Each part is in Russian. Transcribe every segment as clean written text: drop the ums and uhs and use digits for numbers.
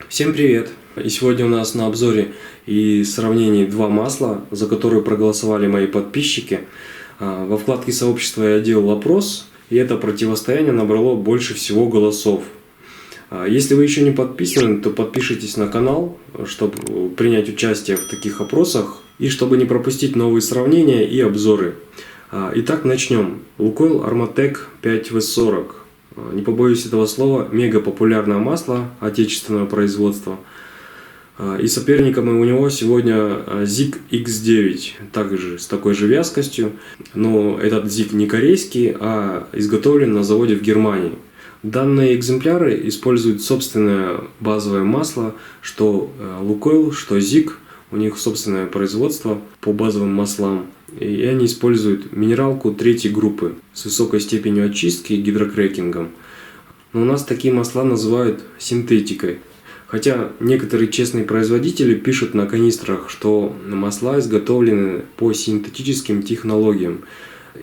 Всем привет! И сегодня у нас на обзоре и сравнении два масла, за которые проголосовали мои подписчики. Во вкладке сообщества я делал опрос, и это противостояние набрало больше всего голосов. Если вы еще не подписаны, то подпишитесь на канал, чтобы принять участие в таких опросах и чтобы не пропустить новые сравнения и обзоры. Итак, начнем. Лукойл Арматек 5В40. Не побоюсь этого слова, мега популярное масло отечественного производства. И соперником у него сегодня ZIG X9, также с такой же вязкостью, но этот ZIG не корейский, а изготовлен на заводе в Германии. Данные экземпляры используют собственное базовое масло, что Лукойл, что ZIG, у них собственное производство по базовым маслам. И они используют минералку третьей группы с высокой степенью очистки и гидрокрекингом. Но у нас такие масла называют синтетикой. Хотя некоторые честные производители пишут на канистрах, что масла изготовлены по синтетическим технологиям.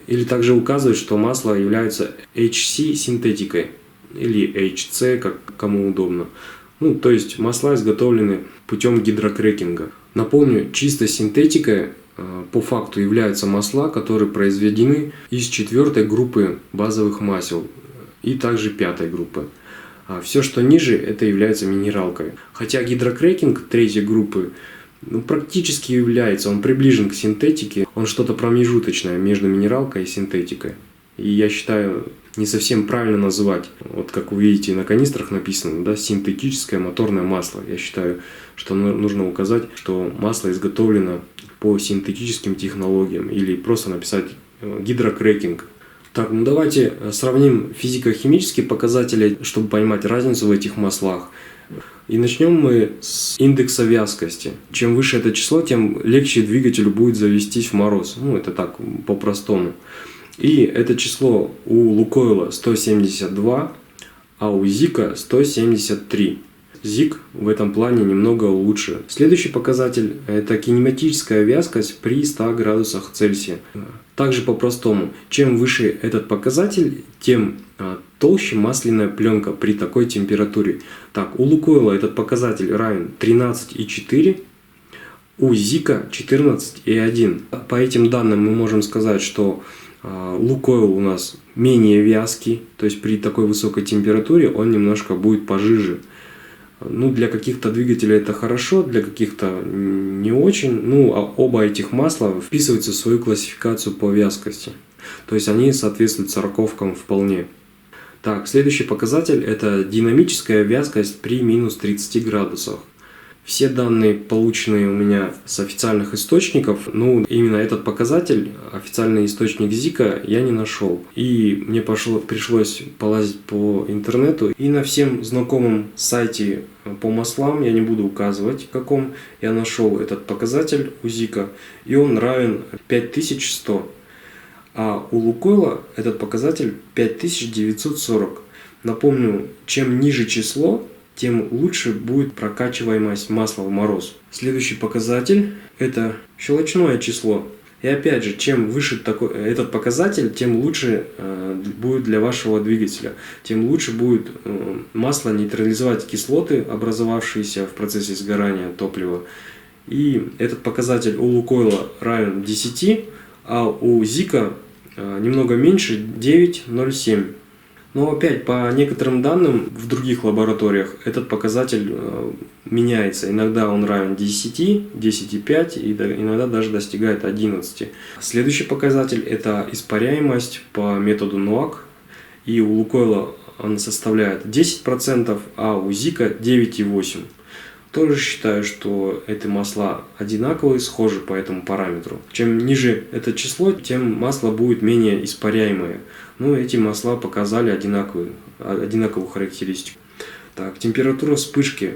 Или также указывают, что масло является HC синтетикой или HC, как кому удобно. То есть масла изготовлены путем гидрокрекинга. Напомню, чисто синтетикой по факту являются масла, которые произведены из 4 группы базовых масел и также 5 группы. А все, что ниже, это является минералкой. Хотя гидрокрекинг 3 группы практически является, он приближен к синтетике, он что-то промежуточное между минералкой и синтетикой. И я считаю, не совсем правильно называть, вот как вы видите на канистрах написано, да, синтетическое моторное масло. Я считаю, что нужно указать, что масло изготовлено по синтетическим технологиям, или просто написать гидрокрекинг. Так, давайте сравним физико-химические показатели, чтобы понимать разницу в этих маслах. И начнем мы с индекса вязкости. Чем выше это число, тем легче двигателю будет завестись в мороз. Это так, по-простому. И это число у Лукойла 172, а у Зика 173. ZIG в этом плане немного лучше. Следующий показатель – это кинематическая вязкость при 100 градусах Цельсия. Также по-простому, чем выше этот показатель, тем толще масляная пленка при такой температуре. Так, у Лукойла этот показатель равен 13,4, у Зика 14,1. По этим данным мы можем сказать, что Лукойл у нас менее вязкий, то есть при такой высокой температуре он немножко будет пожиже. Для каких-то двигателей это хорошо, для каких-то не очень. А оба этих масла вписываются в свою классификацию по вязкости. То есть они соответствуют 40-кам вполне. Так, следующий показатель – это динамическая вязкость при минус 30 градусах. Все данные, полученные у меня с официальных источников, именно этот показатель, официальный источник Зика, я не нашел. И мне пришлось полазить по интернету. И на всем знакомом сайте по маслам, я не буду указывать в каком, я нашел этот показатель у Зика. И он равен 5100. А у Лукойла этот показатель 5940. Напомню, чем ниже число, тем лучше будет прокачиваемость масла в мороз. Следующий показатель – это щелочное число. И опять же, чем выше этот показатель, тем лучше будет для вашего двигателя. Тем лучше будет масло нейтрализовать кислоты, образовавшиеся в процессе сгорания топлива. И этот показатель у Лукойла равен 10, а у Зика немного меньше, 9,07. Но опять, по некоторым данным в других лабораториях этот показатель меняется. Иногда он равен 10, 10,5 и иногда даже достигает 11. Следующий показатель – это испаряемость по методу НОАК. И у Лукойла она составляет 10%, а у Зика 9,8%. Тоже считаю, что эти масла одинаковые, схожи по этому параметру. Чем ниже это число, тем масло будет менее испаряемое. Эти масла показали одинаковую характеристику. Так, температура вспышки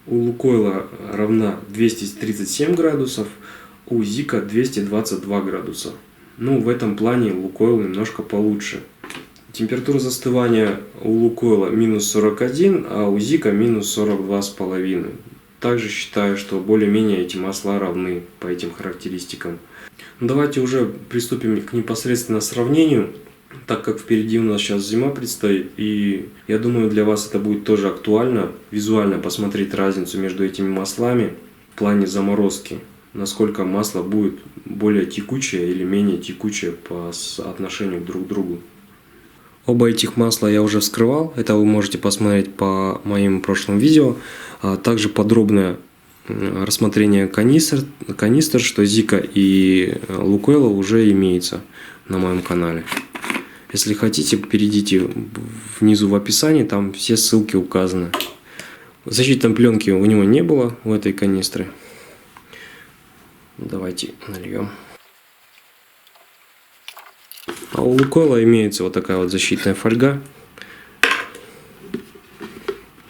у Лукойла равна 237 градусов, у Зика 222 градуса. В этом плане Лукойл немножко получше. Температура застывания у Лукойла минус 41, а у Зика минус 42,5. Также считаю, что более-менее эти масла равны по этим характеристикам. Давайте уже приступим к непосредственно сравнению. так как впереди у нас сейчас зима предстоит, и я думаю, для вас это будет тоже актуально, визуально посмотреть разницу между этими маслами в плане заморозки, насколько масло будет более текучее или менее текучее по отношению друг к другу. Оба этих масла я уже вскрывал, это вы можете посмотреть по моим прошлым видео. Также подробное рассмотрение канистр, что Зика и Лукойла уже имеется на моем канале. Если хотите, перейдите внизу в описании, там все ссылки указаны. Защитной пленки у него не было, у этой канистры. Давайте нальем. А у Лукойла имеется вот такая вот защитная фольга.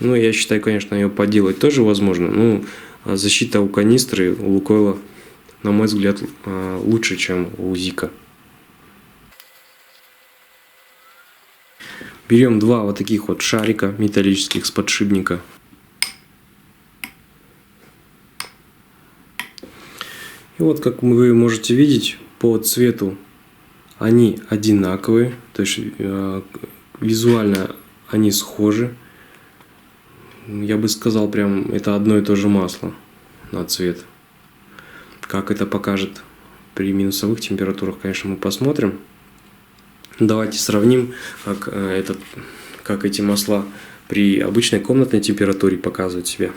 Ну, я считаю, конечно, ее подделать тоже возможно. Ну, защита у канистры, у Лукойла, на мой взгляд, лучше, чем у Зика. Берем два вот таких вот шарика металлических с подшипника. И вот, как вы можете видеть, по цвету они одинаковые, то есть визуально они схожи. Я бы сказал, прям это одно и то же масло на цвет. Как это покажет при минусовых температурах, конечно, мы посмотрим. Давайте сравним, как эти масла при обычной комнатной температуре показывают себя.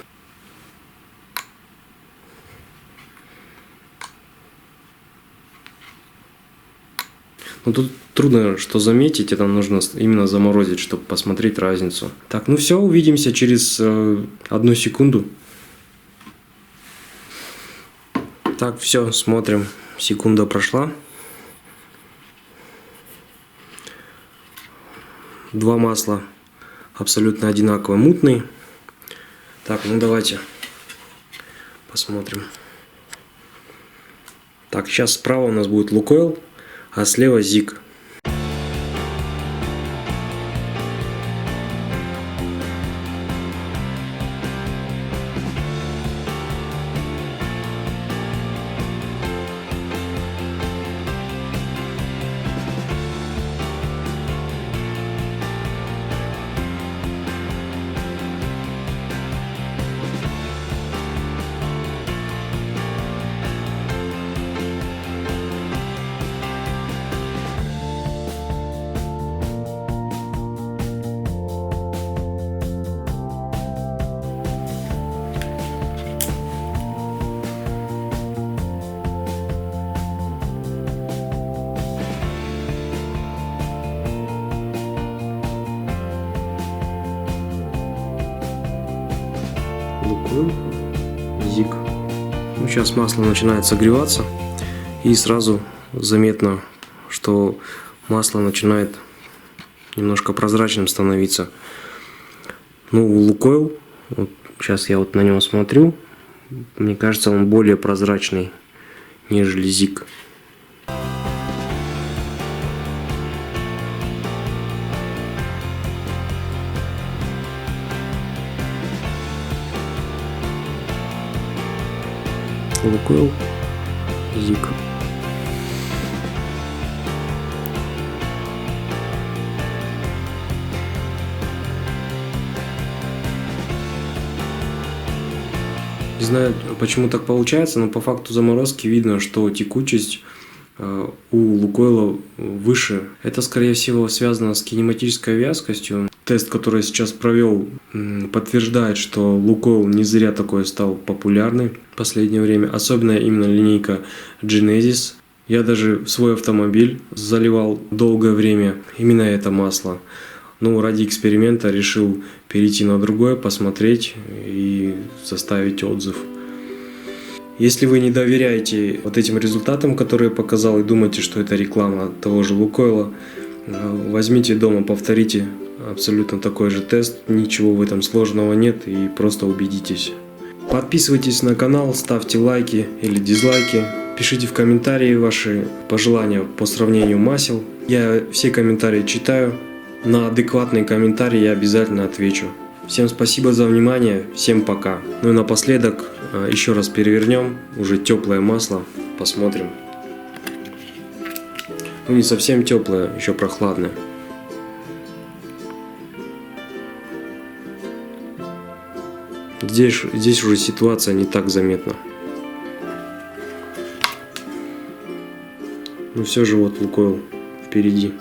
Но тут трудно что заметить, это нужно именно заморозить, чтобы посмотреть разницу. Так, ну все, увидимся через 1 секунду. Так, все, смотрим. Секунда прошла. Два масла абсолютно одинаково мутные. Так, ну давайте посмотрим. Так, сейчас справа у нас будет Лукойл, а слева Зик. Лукойл, Зик. Ну, сейчас масло начинает согреваться, и сразу заметно, что масло начинает немножко прозрачным становиться. Ну, Лукойл, вот сейчас я вот на него смотрю, мне кажется, он более прозрачный, нежели Зик. Лукойл, Зик. Не знаю, почему так получается, но по факту заморозки видно, что текучесть у Лукойла выше. Это, скорее всего, связано с кинематической вязкостью. Тест, который я сейчас провел, подтверждает, что Лукойл не зря такой стал популярный в последнее время. Особенно именно линейка Genesis. Я даже в свой автомобиль заливал долгое время именно это масло. Но ради эксперимента решил перейти на другое, посмотреть и составить отзыв. Если вы не доверяете вот этим результатам, которые я показал, и думаете, что это реклама того же Лукойла, возьмите дома, повторите абсолютно такой же тест. Ничего в этом сложного нет, и просто убедитесь. Подписывайтесь на канал, ставьте лайки или дизлайки. Пишите в комментарии ваши пожелания по сравнению масел. Я все комментарии читаю. На адекватные комментарии я обязательно отвечу. Всем спасибо за внимание, всем пока. Ну и напоследок еще раз перевернем уже теплое масло, посмотрим. Ну, не совсем теплое, еще прохладное. Здесь уже ситуация не так заметна. Но все же вот Лукойл впереди.